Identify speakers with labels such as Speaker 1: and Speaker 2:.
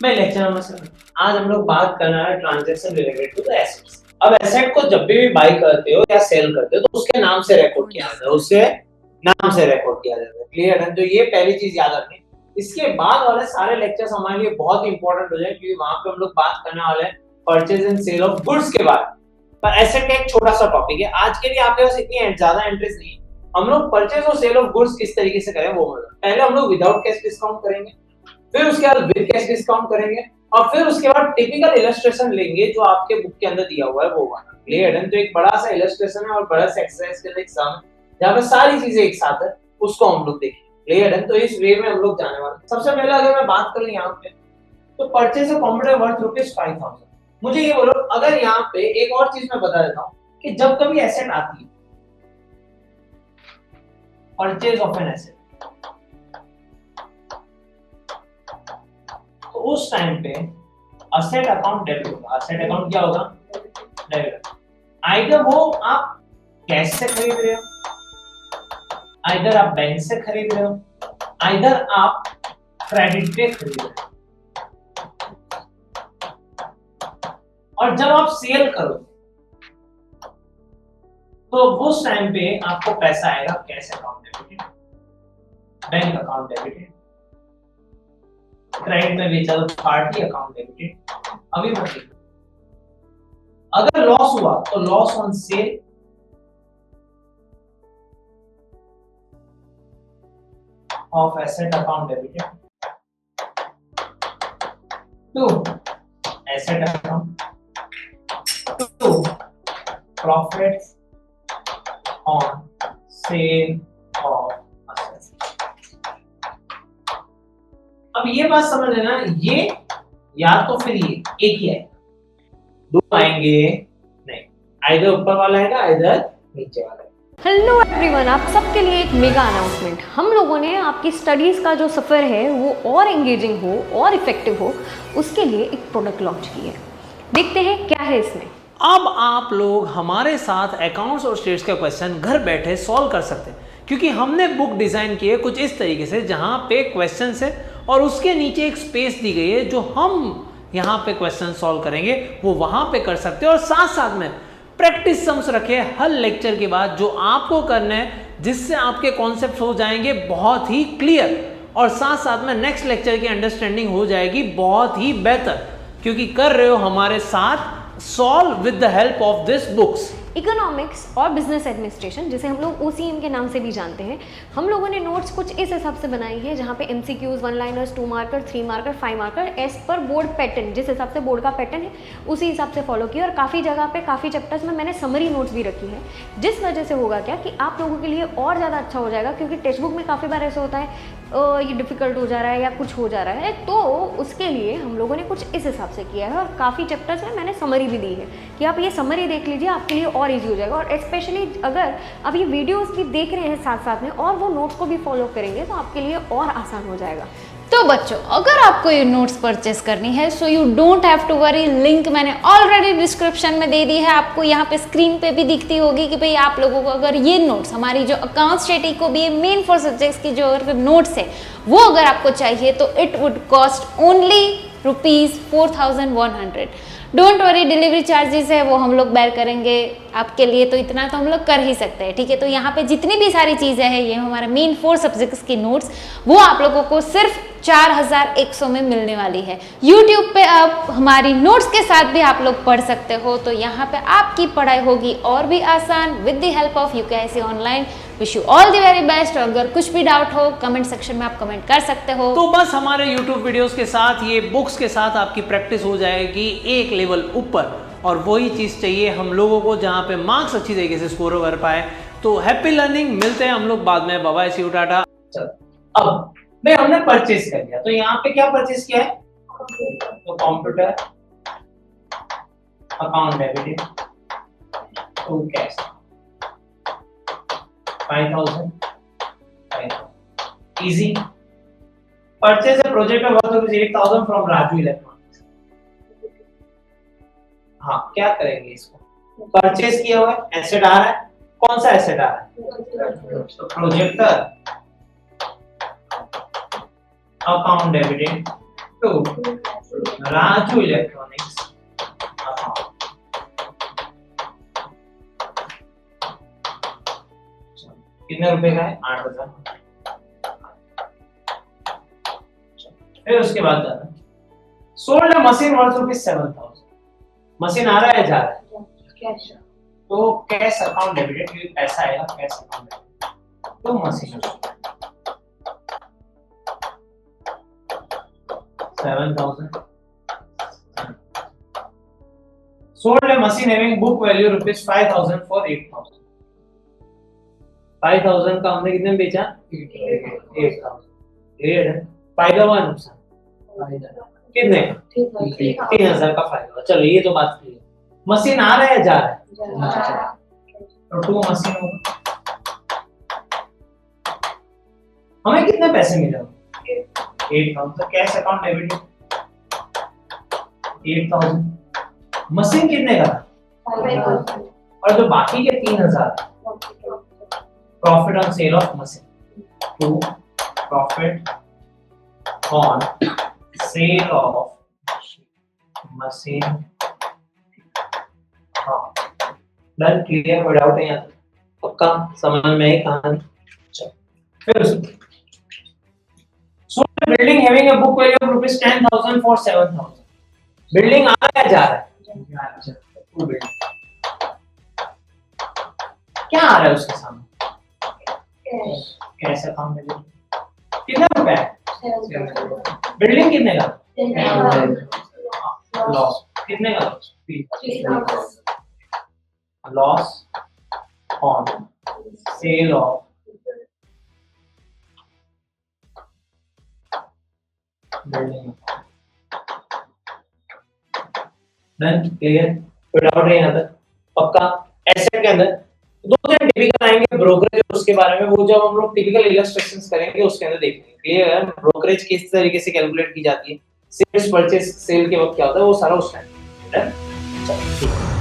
Speaker 1: मैं lecture number 7। आज हम लोग बात करना है transaction related to the assets. अब एसेट को जब भी बाय करते हो या सेल करते हो तो उसके नाम से रिकॉर्ड किया जाता है, उससे नाम से रिकॉर्ड किया जाता है। क्लियर है? तो ये पहली चीज याद रखनी। इसके बाद वाले सारे लेक्चर्स हमारे लिए बहुत इंपॉर्टेंट हो जाए क्योंकि वहां पे हम लोग बात करने वाले हैं purchase and sale of goods के बारे में। पर एसेट का एक छोटा सा टॉपिक है। आज के लिए आपके पास इतनी ज्यादा एंट्रीज नहीं। हम लोग परचेज और सेल ऑफ गुड्स किस तरीके से करें वो मतलब पहले हम लोग विदाउट कैश डिस्काउंट करेंगे, फिर उसके बाद विद कैश डिस्काउंट करेंगे और फिर उसके बाद टिपिकल इलस्ट्रेशन लेंगे जो आपके बुक के अंदर दिया हुआ है वो वाला। क्लियर है? तो एक बड़ा सा इलस्ट्रेशन है और बड़ा सा एक्सरसाइज के लिए एग्जाम है जहां पे सारी चीजें एक साथ है, उसको हम लोग देखेंगे। क्लियर है? तो इस वे में हम लोग जाने वाले हैं। सबसे पहले अगर मैं बात करूं यहाँ पे तो परचेज अ कंप्यूटर वर्थ ₹5000। मुझे ये बोलो, अगर यहाँ पे एक और चीज मैं बता देता हूँ कि जब कभी एसेट आती है, परचेज ऑफ एन एसेट, तो उस टाइम पे असेट अकाउंट डेबिट होगा। असेट अकाउंट क्या होगा? डेबिट। आइदर वो आप कैश से खरीद रहे हो, आइदर आप बैंक से खरीद रहे हो, आइदर आप क्रेडिट पे खरीद रहे हो। और जब आप सेल करो तो उस टाइम पे आपको पैसा आएगा cash account debited, bank account debited, credit में बेचा तो पार्टी अकाउंट डेबिटेड। अभी मतलब अगर लॉस हुआ तो loss on sale of asset account debited to asset account to profits on sale of assets. अब ये बात समझ लेना, ये या तो फिर ये एक ही है, दो आएंगे नहीं, आइदर ऊपर वाला आएगा आइदर नीचे वाला।
Speaker 2: हेलो एवरीवन, आप सबके लिए एक मेगा अनाउंसमेंट। हम लोगों ने आपकी स्टडीज़ का जो सफ़र है वो और एंगेजिंग हो और इफेक्टिव हो उसके लिए एक प्रोडक्ट लॉन्च की है। देखते हैं क्या है इसमें।
Speaker 3: अब आप लोग हमारे साथ अकाउंट्स और स्टेट्स के क्वेश्चन घर बैठे सॉल्व कर सकते हैं क्योंकि हमने बुक डिज़ाइन की है कुछ इस तरीके से जहां पे क्वेश्चन है और उसके नीचे एक स्पेस दी गई है जो हम यहाँ पे क्वेश्चन सॉल्व करेंगे वो वहां पे कर सकते हैं और साथ साथ में प्रैक्टिस सम्स रखे हर लेक्चर के बाद जो आपको करना है जिससे आपके कॉन्सेप्ट हो जाएंगे बहुत ही क्लियर और साथ साथ में नेक्स्ट लेक्चर की अंडरस्टैंडिंग हो जाएगी बहुत ही बेहतर क्योंकि कर रहे हो हमारे साथ solve with the help of this books.
Speaker 2: Economics और बिजनेस एडमिनिस्ट्रेशन, जिसे हम लोग OCM के नाम से भी जानते हैं, हम लोगों ने नोट्स कुछ इस हिसाब से बनाई है जहाँ पे MCQs, 1 liners, 2 marker, 3 marker, 5 marker as पर बोर्ड पैटर्न, जिस हिसाब से बोर्ड का पैटर्न है उसी हिसाब से फॉलो किया। और काफ़ी जगह पे काफ़ी चैप्टर्स में मैंने समरी नोट्स भी रखी है, जिस वजह से होगा क्या कि आप लोगों के लिए और ज़्यादा अच्छा हो जाएगा क्योंकि टेक्स्ट बुक में काफ़ी बार ऐसा होता है ये डिफ़िकल्ट हो जा रहा है या कुछ हो जा रहा है, तो उसके लिए हम लोगों ने कुछ इस हिसाब से किया है। और काफ़ी चैप्टर्स में मैंने समरी भी दी है कि आप ये समरी देख लीजिए, आपके लिए और ईजी हो जाएगा। और स्पेशली अगर आप ये वीडियोस भी देख रहे हैं साथ साथ में और वो नोट्स को भी फॉलो करेंगे तो आपके लिए और आसान हो जाएगा।
Speaker 4: तो बच्चों, अगर आपको ये नोट्स परचेस करनी है so you don't have to worry, link मैंने ऑलरेडी डिस्क्रिप्शन में दे दी है। आपको यहाँ पे स्क्रीन पे भी दिखती होगी कि भाई आप लोगों को अगर ये नोट्स हमारी जो अकाउंट स्टडी को भी मेन 4 सब्जेक्ट्स की जो अगर नोट्स है वो अगर आपको चाहिए तो it would cost only ₹4100। Don't worry, delivery charges है वो हम लोग बेयर करेंगे आपके लिए, तो इतना तो हम लोग कर ही सकते हैं। ठीक है, तो यहाँ पे जितनी भी सारी चीज़ें हैं ये हमारे मेन 4 सब्जेक्ट्स की नोट्स वो आप लोगों को सिर्फ 4100 में मिलने वाली है। YouTube पे आप हमारी नोट्स के साथ भी आप लोग पढ़ सकते हो, तो यहाँ पे आपकी पढ़ाई होगी और भी आसान with the help of UKIC online. Wish you all the very best. अगर कुछ भी डाउट हो कमेंट सेक्शन में आप कमेंट कर सकते हो।
Speaker 3: तो बस हमारे YouTube वीडियोस के साथ ये बुक्स के साथ आपकी प्रैक्टिस हो जाएगी एक लेवल ऊपर और वही चीज़ चाहिए हम लोगों को जहाँ पे मार्क्स अच्छी तरीके से स्कोर कर पाए। तो हैप्पी लर्निंग, मिलते हैं हम लोग बाद में। Bye bye, see you, tata.
Speaker 1: अब भाई हमने परचेज कर लिया तो यहाँ पे क्या परचेज किया है? तो computer account debited to cash 5000 इजी। Purchase a project worth ₹8000 from Raju electronics. हाँ, क्या करेंगे इसको? परचेज किया हुआ है, एसेट आ रहा है, कौन सा एसेट आ रहा है? Projector account debited to Raju electronics. कितने रुपए का है? 8,000। फिर उसके बाद sold a machine worth ₹7,000। Machine आ रहा है जा रहा है? तो कैश अकाउंट डेबिटेड, क्योंकि पैसा आएगा कैश अकाउंट डेबिटेड, तो machine 7,000। Sold a machine having book value ₹5,000 for 8,000। 5,000 का हमने कितने में बेचा? 8,000। क्लियर है? फायदा हुआ नुकसान? कितने? 3,000 का फायदा हुआ। चलो ये तो बात क्लियर। मशीन आ रहा है जा रहा है? तो 2 मशीन होगा। हमें कितने पैसे मिले? 8,000। तो कैश अकाउंट डेबिट 8,000। मशीन कितने का था? 5,000। और जो बाकी के 3,000 profit on sale of machine. To profit on sale of machine. हाँ डन, क्लियर? कोई डाउट है यहाँ तक? पक्का समझ में आई कहानी? चलो फिर sold building having a book value of ₹10,000 for 7,000। Building आ रहा है जा रहा है? क्या आ रहा है उसके सामने? कैश अकाउंट में कितना रुपए है? बिल्डिंग कितने का? लॉस कितने का? Loss on sale of building. Done, clear? कोई डाउट है यहाँ तक? पक्का? एसेट के अंदर 2-3 टिपिकल आएंगे ब्रोकरेज, उसके बारे में वो जब हम लोग टिपिकल इलस्ट्रेशंस करेंगे उसके अंदर देखेंगे। क्लियर है? ब्रोकरेज किस तरीके से कैलकुलेट की जाती है, सेल्स परचेस सेल के वक्त क्या होता है, वो सारा उस टाइम। चलो ठीक है।